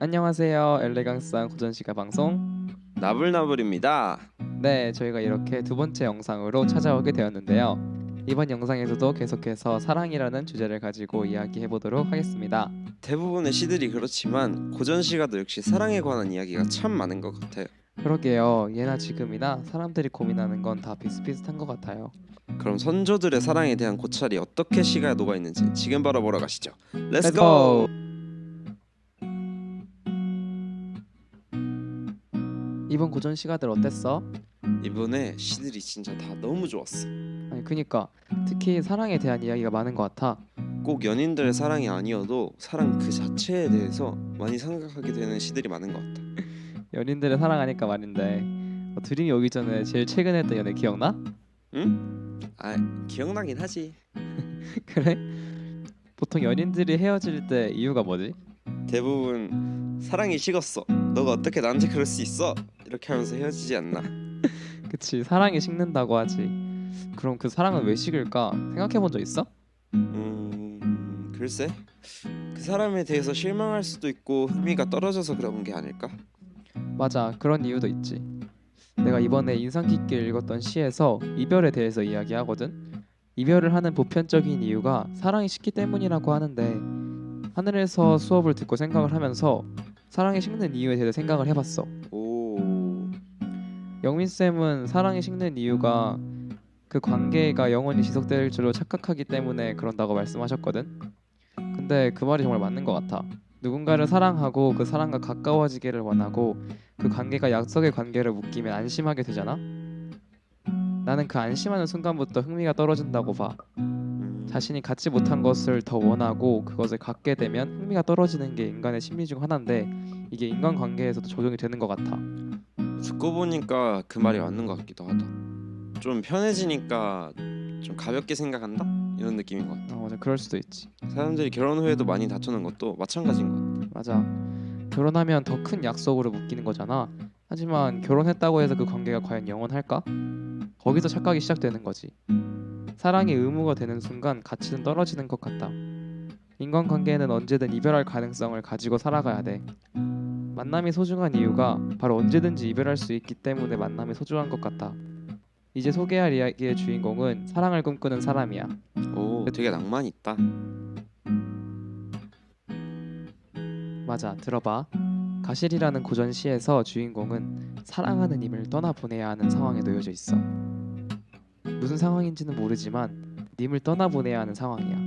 안녕하세요. 엘레강스한 고전시가 방송. 나불나불입니다. 네, 저희가 이렇게 두 번째 영상으로 찾아오게 되었는데요. 이번 영상에서도 계속해서 사랑이라는 주제를 가지고 이야기해 보도록 하겠습니다. 대부분의 시들이 그렇지만 고전 시가도 역시 사랑에 관한 이야기가 참 많은 것 같아요. 그러게요. 예나 지금이나 사람들이 고민하는 건 다 비슷비슷한 것 같아요. 그럼 선조들의 사랑에 대한 고찰이 어떻게 시가에 녹아 있는지 지금 바로 보러 가시죠. 렛츠 Let's go! 고! 이번 고전 시가들 어땠어? 이번에 시들이 진짜 다 너무 좋았어. 아니, 그니까 특히 사랑에 대한 이야기가 많은 것 같아. 꼭 연인들의 사랑이 아니어도 사랑 그 자체에 대해서 많이 생각하게 되는 시들이 많은 것 같아. 연인들을 사랑하니까 말인데 드림이 오기 전에 제일 최근에 했던 연애 기억나? 응? 아, 기억나긴 하지. 그래? 보통 연인들이 헤어질 때 이유가 뭐지? 대부분 사랑이 식었어. 너가 어떻게 나한테 그럴 수 있어? 이렇게 하면서 헤어지지 않나? 그치, 사랑이 식는다고 하지. 그럼 그 사랑은 왜 식을까? 생각해 본 적 있어? 글쎄. 그 사람에 대해서 실망할 수도 있고 흥미가 떨어져서 그런 게 아닐까? 맞아, 그런 이유도 있지. 내가 이번에 인상 깊게 읽었던 시에서 이별에 대해서 이야기하거든. 이별을 하는 보편적인 이유가 사랑이 식기 때문이라고 하는데 하늘에서 수업을 듣고 생각을 하면서 사랑이 식는 이유에 대해서 생각을 해봤어. 오, 영민 쌤은 사랑이 식는 이유가 그 관계가 영원히 지속될 줄로 착각하기 때문에 그런다고 말씀하셨거든. 근데 그 말이 정말 맞는 것 같아. 누군가를 사랑하고 그 사람과 가까워지기를 원하고 그 관계가 약속의 관계를 묶이면 안심하게 되잖아. 나는 그 안심하는 순간부터 흥미가 떨어진다고 봐. 자신이 갖지 못한 것을 더 원하고 그것을 갖게 되면 흥미가 떨어지는 게 인간의 심리 중 하나인데 이게 인간관계에서도 적용이 되는 것 같아. 듣고 보니까 그 말이 맞는 것 같기도 하다. 좀 편해지니까 좀 가볍게 생각한다? 이런 느낌인 것 같아. 맞아, 그럴 수도 있지. 사람들이 결혼 후에도 많이 다투는 것도 마찬가지인 것 같아. 맞아. 결혼하면 더 큰 약속으로 묶이는 거잖아. 하지만 결혼했다고 해서 그 관계가 과연 영원할까? 거기서 착각이 시작되는 거지. 사랑이 의무가 되는 순간 가치는 떨어지는 것 같다. 인간관계에는 언제든 이별할 가능성을 가지고 살아가야 돼. 만남이 소중한 이유가 바로 언제든지 이별할 수 있기 때문에 만남이 소중한 것 같다. 이제 소개할 이야기의 주인공은 사랑을 꿈꾸는 사람이야. 오, 되게 낭만 있다. 맞아, 들어봐. 가실이라는 고전 시에서 주인공은 사랑하는 임을 떠나보내야 하는 상황에 놓여져 있어. 무슨 상황인지는 모르지만 님을 떠나보내야 하는 상황이야.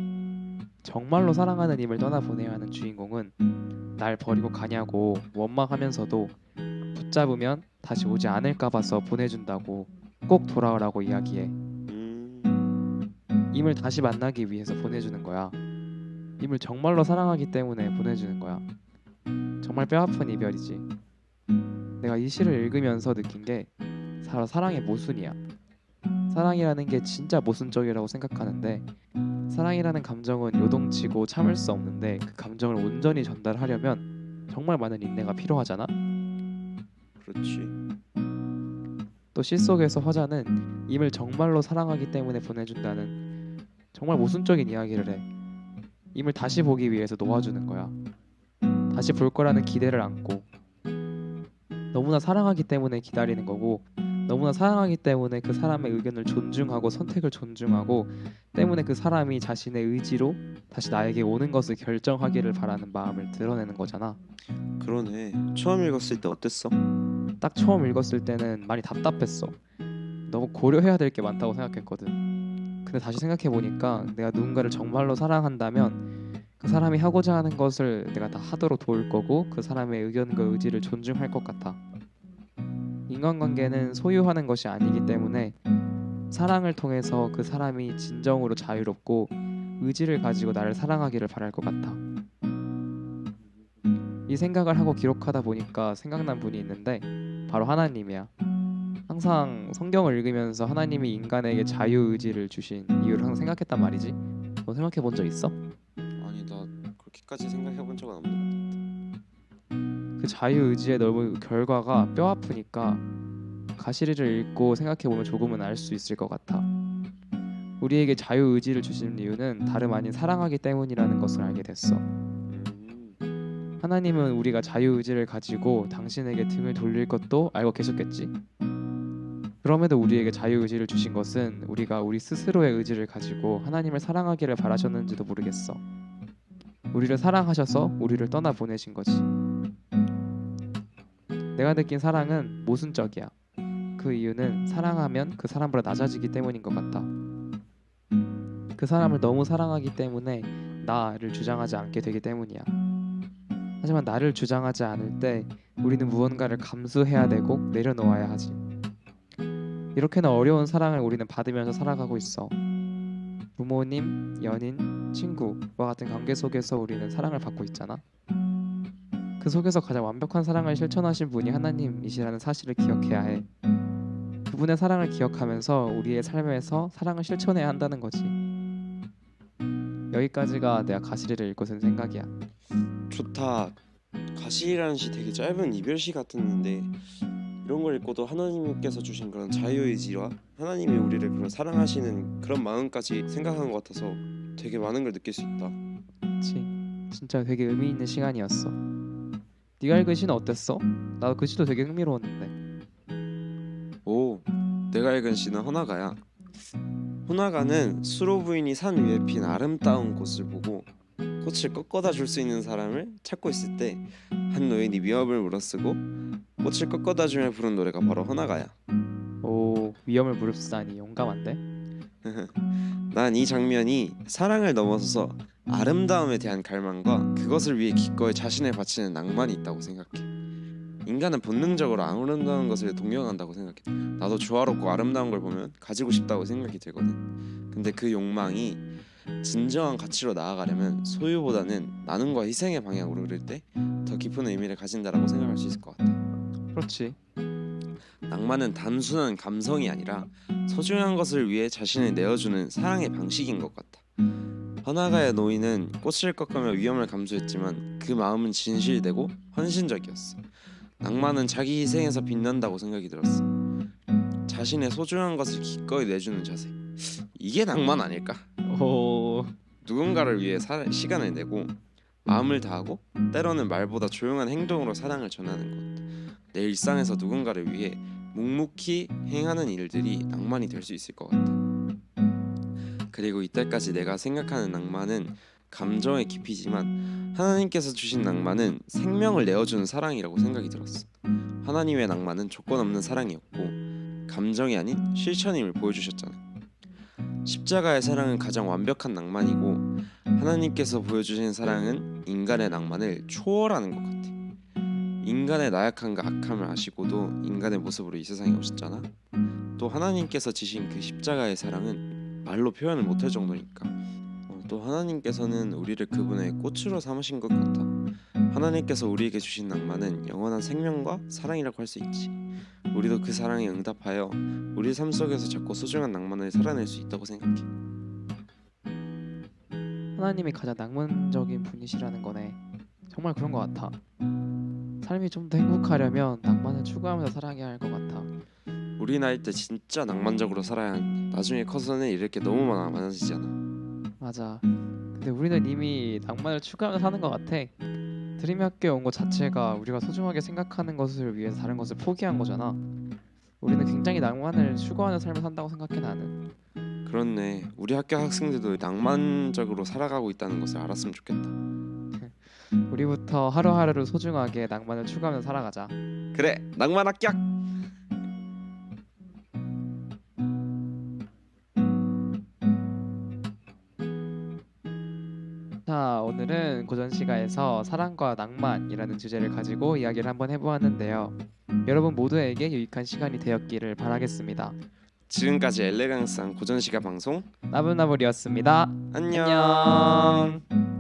정말로 사랑하는 님을 떠나보내야 하는 주인공은 날 버리고 가냐고 원망하면서도 붙잡으면 다시 오지 않을까 봐서 보내준다고 꼭 돌아오라고 이야기해. 음, 임을 다시 만나기 위해서 보내주는 거야. 임을 정말로 사랑하기 때문에 보내주는 거야. 정말 뼈아픈 이별이지. 내가 이 시를 읽으면서 느낀 게 사랑의 모순이야. 사랑이라는 게 진짜 모순적이라고 생각하는데 사랑이라는 감정은 요동치고 참을 수 없는데 그 감정을 온전히 전달하려면 정말 많은 인내가 필요하잖아. 그렇지. 또 시 속에서 화자는 임을 정말로 사랑하기 때문에 보내준다는 정말 모순적인 이야기를 해. 임을 다시 보기 위해서 놓아주는 거야. 다시 볼 거라는 기대를 안고 너무나 사랑하기 때문에 기다리는 거고 너무나 사랑하기 때문에 그 사람의 의견을 존중하고 선택을 존중하고 때문에 그 사람이 자신의 의지로 다시 나에게 오는 것을 결정하기를 바라는 마음을 드러내는 거잖아. 그러네. 처음 읽었을 때 어땠어? 딱 처음 읽었을 때는 많이 답답했어. 너무 고려해야 될 게 많다고 생각했거든. 근데 다시 생각해 보니까 내가 누군가를 정말로 사랑한다면 그 사람이 하고자 하는 것을 내가 다 하도록 도울 거고 그 사람의 의견과 의지를 존중할 것 같아. 인간관계는 소유하는 것이 아니기 때문에 사랑을 통해서 그 사람이 진정으로 자유롭고 의지를 가지고 나를 사랑하기를 바랄 것 같아. 이 생각을 하고 기록하다 보니까 생각난 분이 있는데 바로 하나님이야. 항상 성경을 읽으면서 하나님이 인간에게 자유의지를 주신 이유를 항상 생각했단 말이지. 너 생각해 본 적 있어? 아니, 나 그렇게까지 생각해 본 적은 없는 그 자유의지의 너무 결과가 뼈 아프니까 가시리를 읽고 생각해 보면 조금은 알 수 있을 것 같아. 우리에게 자유의지를 주신 이유는 다름 아닌 사랑하기 때문이라는 것을 알게 됐어. 것 같아. 하나님은 우리가 자유의지를 가지고 당신에게 등을 돌릴 것도 알고 계셨겠지. 그럼에도 우리에게 자유의지를 주신 것은 우리가 우리 스스로의 의지를 가지고 하나님을 사랑하기를 바라셨는지도 모르겠어. 우리를 사랑하셔서 우리를 떠나 보내신 거지. 내가 느낀 사랑은 모순적이야. 그 이유는 사랑하면 그 사람보다 낮아지기 때문인 것 같다. 그 사람을 너무 사랑하기 때문에 나를 주장하지 않게 되기 때문이야. 하지만 나를 주장하지 않을 때 우리는 무언가를 감수해야 되고 내려놓아야 하지. 이렇게나 어려운 사랑을 우리는 받으면서 살아가고 있어. 부모님, 연인, 친구와 같은 관계 속에서 우리는 사랑을 받고 있잖아. 그 속에서 가장 완벽한 사랑을 실천하신 분이 하나님이시라는 사실을 기억해야 해. 그분의 사랑을 기억하면서 우리의 삶에서 사랑을 실천해야 한다는 거지. 여기까지가 내가 가시리를 읽고 든 생각이야. 좋다. 가시라는 시 되게 짧은 이별시 같았는데 이런 걸 읽고도 하나님께서 주신 그런 자유의지와 하나님이 우리를 그런 사랑하시는 그런 마음까지 생각한 것 같아서 되게 많은 걸 느낄 수 있다. 그치? 진짜 되게 의미 있는 시간이었어. 네가 읽은 시는 어땠어? 나도 그 시도 되게 흥미로웠는데. 오, 내가 읽은 시는 허나가야. 호나가는 수로 부인이 산 위에 핀 아름다운 꽃을 보고 꽃을 꺾어다 줄 수 있는 사람을 찾고 있을 때 한 노인이 위협을 무릅쓰고 꽃을 꺾어다 주며 부른 노래가 바로 허나가야. 오, 위험을 무릅쓰다니 용감한데? 난 이 장면이 사랑을 넘어서서 아름다움에 대한 갈망과 그것을 위해 기꺼이 자신을 바치는 낭만이 있다고 생각해. 인간은 본능적으로 아름다운 것을 동경한다고 생각해. 나도 조화롭고 아름다운 걸 보면 가지고 싶다고 생각이 들거든. 근데 그 욕망이 진정한 가치로 나아가려면 소유보다는 나눔과 희생의 방향으로 흐를 때 더 깊은 의미를 가진다라고 생각할 수 있을 것 같아. 그렇지. 낭만은 단순한 감성이 아니라 소중한 것을 위해 자신을 내어주는 사랑의 방식인 것 같아. 허나가의 노인은 꽃을 꺾으며 위험을 감수했지만 그 마음은 진실되고 헌신적이었어. 낭만은 자기 희생에서 빛난다고 생각이 들었어. 자신의 소중한 것을 기꺼이 내주는 자세. 이게 낭만 아닐까? 오, 누군가를 위해 시간을 내고 마음을 다하고 때로는 말보다 조용한 행동으로 사랑을 전하는 것. 내 일상에서 누군가를 위해 묵묵히 행하는 일들이 낭만이 될 수 있을 것 같아. 그리고 이때까지 내가 생각하는 낭만은 감정의 깊이지만 하나님께서 주신 낭만은 생명을 내어주는 사랑이라고 생각이 들었어. 하나님의 낭만은 조건 없는 사랑이었고 감정이 아닌 실천임을 보여주셨잖아. 십자가의 사랑은 가장 완벽한 낭만이고 하나님께서 보여주신 사랑은 인간의 낭만을 초월하는 것 같아. 인간의 나약함과 악함을 아시고도 인간의 모습으로 이 세상에 오셨잖아. 또 하나님께서 지신 그 십자가의 사랑은 말로 표현을 못할 정도니까. 또 하나님께서는 우리를 그분의 꽃으로 삼으신 것 같아. 하나님께서 우리에게 주신 낭만은 영원한 생명과 사랑이라고 할 수 있지. 우리도 그 사랑에 응답하여 우리 삶 속에서 자꾸 소중한 낭만을 살아낼 수 있다고 생각해. 하나님이 가장 낭만적인 분이시라는 거네. 정말 그런 것 같아. 삶이 좀 더 행복하려면 낭만을 추구하면서 살아야 할 것 같아. 우리 나이 때 진짜 낭만적으로 살아야 하는데 나중에 커서는 이럴 게 너무 많아지잖아. 맞아. 근데 우리는 이미 낭만을 추구하면서 사는 것 같아. 드림 학교에 온 것 자체가 우리가 소중하게 생각하는 것을 위해서 다른 것을 포기한 거잖아. 우리는 굉장히 낭만을 추구하는 삶을 산다고 생각해 나는. 그렇네. 우리 학교 학생들도 낭만적으로 살아가고 있다는 것을 알았으면 좋겠다. 우리부터 하루하루를 소중하게 낭만을 추구하면서 살아가자. 그래, 낭만 합격! 자, 오늘은 고전시가에서 사랑과 낭만이라는 주제를 가지고 이야기를 한번 해보았는데요. 여러분 모두에게 유익한 시간이 되었기를 바라겠습니다. 지금까지 엘레강스한 고전시가 방송 나불나불이었습니다. 안녕. 안녕.